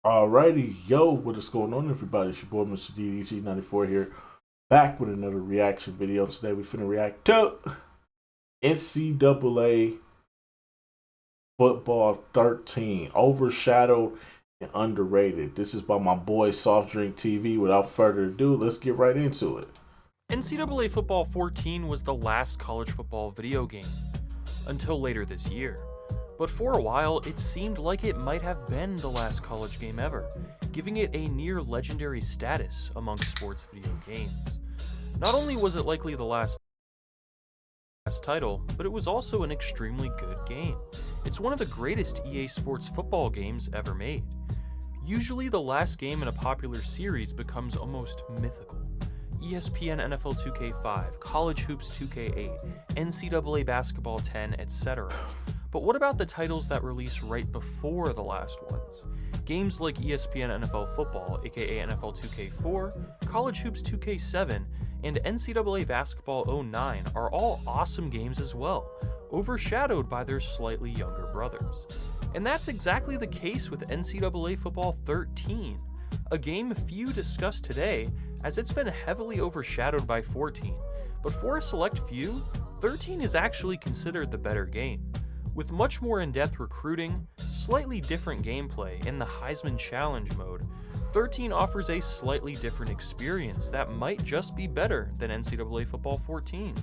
Alrighty, yo, what is going on, everybody? It's your boy, Mr. DDG94 here, back with another reaction video. Today, we finna react to NCAA Football 13, Overshadowed and Underrated. This is by my boy, Soft Drink TV. Without further ado, let's get right into it. NCAA Football 14 was the last college football video game, until later this year. But for a while, it seemed like it might have been the last college game ever, giving it a near legendary status among sports video games. Not only was it likely the last title, but it was also an extremely good game. It's one of the greatest EA Sports football games ever made. Usually the last game in a popular series becomes almost mythical. ESPN NFL 2K5, College Hoops 2K8, NCAA Basketball 10, etc. But what about the titles that release right before the last ones? Games like ESPN NFL Football, aka NFL 2K4, College Hoops 2K7, and NCAA Basketball 09 are all awesome games as well, overshadowed by their slightly younger brothers. And that's exactly the case with NCAA Football 13, a game few discuss today as it's been heavily overshadowed by 14, but for a select few, 13 is actually considered the better game. With much more in-depth recruiting, slightly different gameplay, and the Heisman Challenge mode, 13 offers a slightly different experience that might just be better than NCAA Football 14.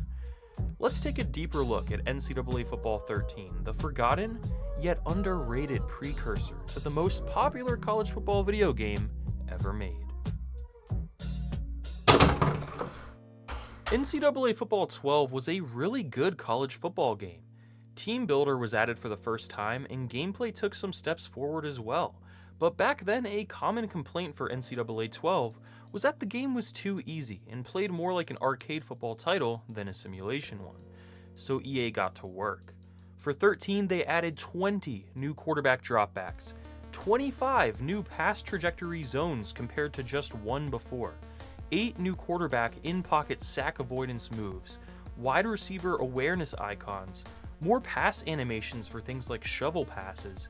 Let's take a deeper look at NCAA Football 13, the forgotten, yet underrated precursor to the most popular college football video game ever made. NCAA Football 12 was a really good college football game. Team Builder was added for the first time, and gameplay took some steps forward as well. But back then, a common complaint for NCAA 12 was that the game was too easy and played more like an arcade football title than a simulation one. So EA got to work. For 13, they added 20 new quarterback dropbacks, 25 new pass trajectory zones compared to just one before, 8 new quarterback in-pocket sack avoidance moves, wide receiver awareness icons, more pass animations for things like shovel passes,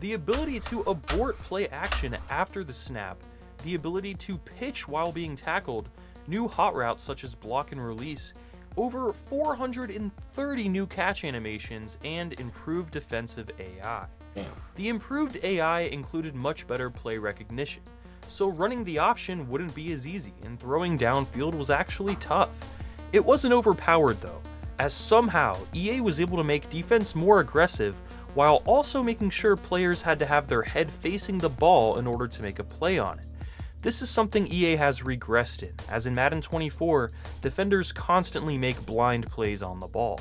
the ability to abort play action after the snap, the ability to pitch while being tackled, new hot routes such as block and release, over 430 new catch animations, and improved defensive AI. The improved AI included much better play recognition, so running the option wouldn't be as easy, and throwing downfield was actually tough. It wasn't overpowered though, as somehow EA was able to make defense more aggressive while also making sure players had to have their head facing the ball in order to make a play on it. This is something EA has regressed in, as in Madden 24, defenders constantly make blind plays on the ball.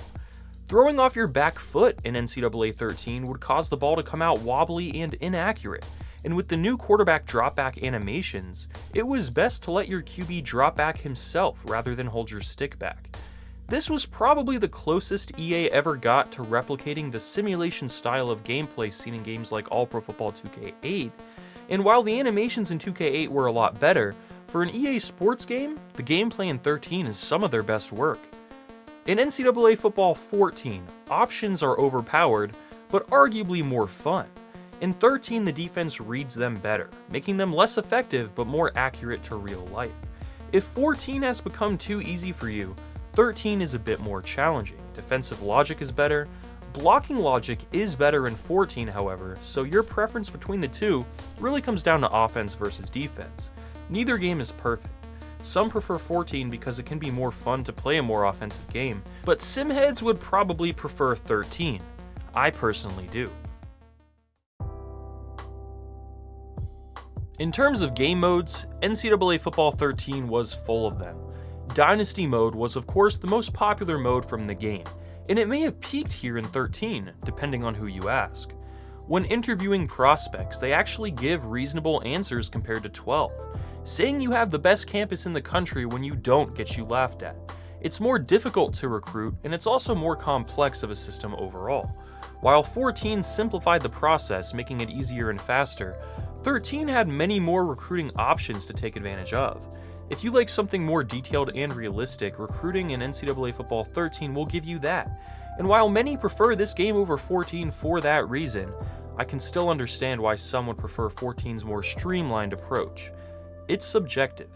Throwing off your back foot in NCAA 13 would cause the ball to come out wobbly and inaccurate, and with the new quarterback dropback animations, it was best to let your QB drop back himself rather than hold your stick back. This was probably the closest EA ever got to replicating the simulation style of gameplay seen in games like All Pro Football 2K8, and while the animations in 2K8 were a lot better, for an EA sports game, the gameplay in 13 is some of their best work. In NCAA Football 14, options are overpowered, but arguably more fun. In 13, the defense reads them better, making them less effective but more accurate to real life. If 14 has become too easy for you, 13 is a bit more challenging. Defensive logic is better. Blocking logic is better in 14, however, so your preference between the two really comes down to offense versus defense. Neither game is perfect. Some prefer 14 because it can be more fun to play a more offensive game, but simheads would probably prefer 13. I personally do. In terms of game modes, NCAA Football 13 was full of them. Dynasty mode was of course the most popular mode from the game, and it may have peaked here in 13, depending on who you ask. When interviewing prospects, they actually give reasonable answers compared to 12. Saying you have the best campus in the country when you don't gets you laughed at. It's more difficult to recruit, and it's also more complex of a system overall. While 14 simplified the process, making it easier and faster, 13 had many more recruiting options to take advantage of. If you like something more detailed and realistic, recruiting in NCAA Football 13 will give you that. And while many prefer this game over 14 for that reason, I can still understand why some would prefer 14's more streamlined approach. It's subjective.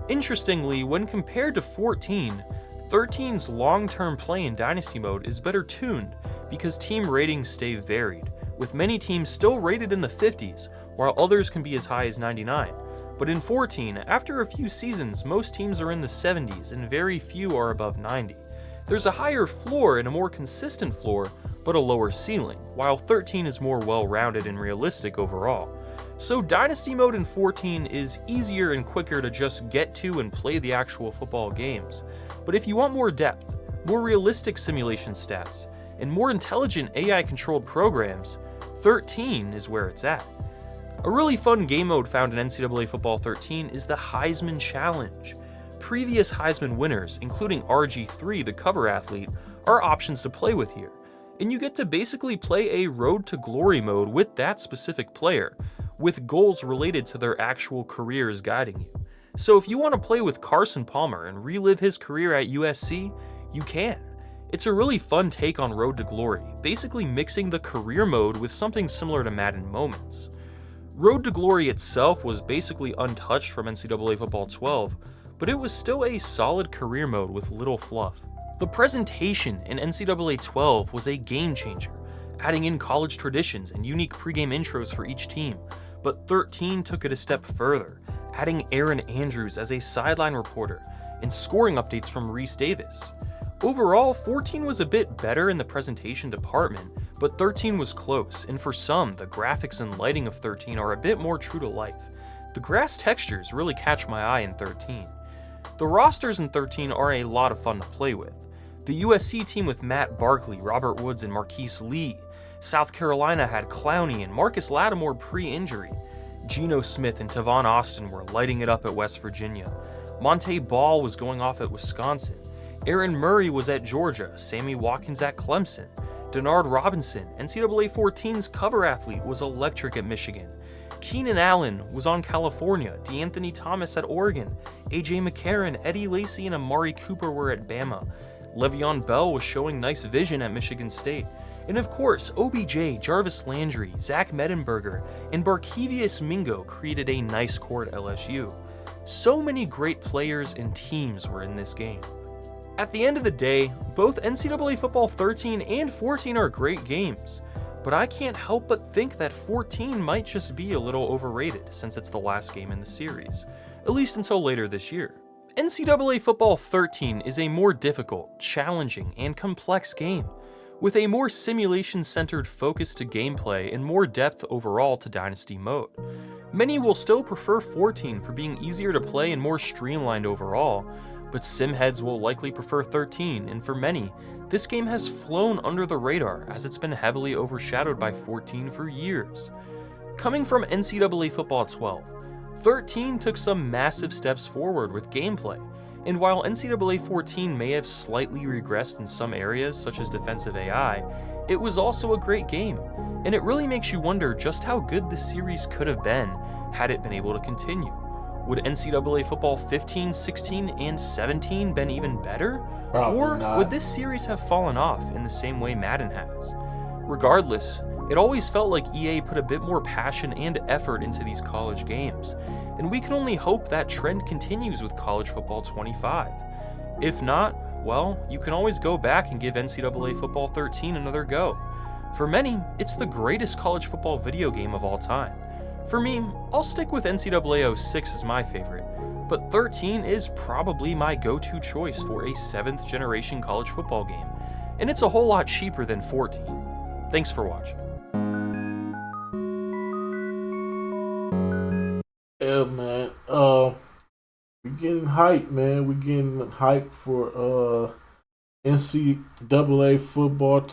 Interestingly, when compared to 14, 13's long-term play in Dynasty mode is better tuned because team ratings stay varied, with many teams still rated in the 50s, while others can be as high as 99. But in 14, after a few seasons, most teams are in the 70s and very few are above 90. There's a higher floor and a more consistent floor, but a lower ceiling, while 13 is more well-rounded and realistic overall. So Dynasty mode in 14 is easier and quicker to just get to and play the actual football games. But if you want more depth, more realistic simulation stats, and more intelligent AI-controlled programs, 13 is where it's at. A really fun game mode found in NCAA Football 13 is the Heisman Challenge. Previous Heisman winners, including RG3, the cover athlete, are options to play with here, and you get to basically play a Road to Glory mode with that specific player, with goals related to their actual careers guiding you. So if you want to play with Carson Palmer and relive his career at USC, you can. It's a really fun take on Road to Glory, basically mixing the career mode with something similar to Madden Moments. Road to Glory itself was basically untouched from NCAA Football 12, but it was still a solid career mode with little fluff. The presentation in NCAA 12 was a game changer, adding in college traditions and unique pregame intros for each team, but 13 took it a step further, adding Aaron Andrews as a sideline reporter and scoring updates from Reese Davis. Overall, 14 was a bit better in the presentation department, but 13 was close, and for some, the graphics and lighting of 13 are a bit more true to life. The grass textures really catch my eye in 13. The rosters in 13 are a lot of fun to play with. The USC team with Matt Barkley, Robert Woods, and Marquise Lee. South Carolina had Clowney and Marcus Lattimore pre-injury. Geno Smith and Tavon Austin were lighting it up at West Virginia. Monte Ball was going off at Wisconsin. Aaron Murray was at Georgia, Sammy Watkins at Clemson. Denard Robinson, NCAA 14's cover athlete, was electric at Michigan. Keenan Allen was on California, DeAnthony Thomas at Oregon, AJ McCarron, Eddie Lacy, and Amari Cooper were at Bama. Le'Veon Bell was showing nice vision at Michigan State. And of course, OBJ, Jarvis Landry, Zach Mettenberger, and Barkevious Mingo created a nice core at LSU. So many great players and teams were in this game. At the end of the day, both NCAA Football 13 and 14 are great games, but I can't help but think that 14 might just be a little overrated since it's the last game in the series, at least until later this year. NCAA Football 13 is a more difficult, challenging, and complex game, with a more simulation-centered focus to gameplay and more depth overall to Dynasty mode. Many will still prefer 14 for being easier to play and more streamlined overall, but simheads will likely prefer 13, and for many, this game has flown under the radar as it's been heavily overshadowed by 14 for years. Coming from NCAA Football 12, 13 took some massive steps forward with gameplay, and while NCAA 14 may have slightly regressed in some areas such as defensive AI, it was also a great game, and it really makes you wonder just how good this series could have been had it been able to continue. Would NCAA Football 15, 16, and 17 been even better? Probably Or not. would this series have fallen off in the same way Madden has? Regardless, it always felt like EA put a bit more passion and effort into these college games, and we can only hope that trend continues with College Football 25. If not, well, you can always go back and give NCAA Football 13 another go. For many, it's the greatest college football video game of all time. For me, I'll stick with NCAA 06 as my favorite, but 13 is probably my go-to choice for a 7th generation college football game, and it's a whole lot cheaper than 14. Thanks for watching. Yeah, man. We getting hyped, man. We getting hyped for NCAA football.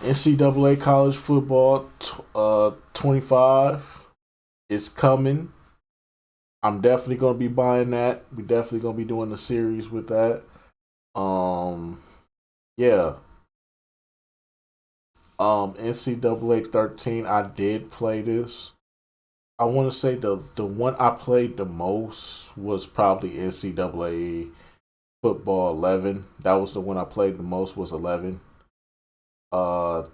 NCAA college football 25 is coming. I'm definitely gonna be buying that. We definitely gonna be doing the series with that. Yeah. NCAA 13. I did play this. I want to say the one I played the most was probably NCAA football 11. That was the one I played the most, was 11.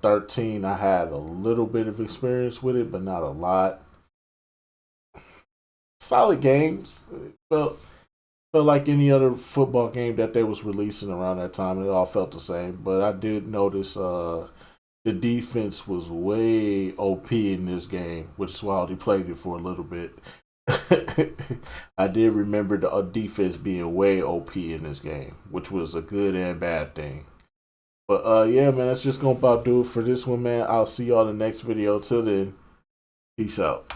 13, I had a little bit of experience with it, but not a lot. Solid games. Felt like any other football game that they was releasing around that time. It all felt the same. But I did notice the defense was way OP in this game, which is why they played it for a little bit. I did remember the defense being way OP in this game, which was a good and bad thing. But yeah, man, that's just gonna about do it for this one, man. I'll see y'all in the next video. Till then, peace out.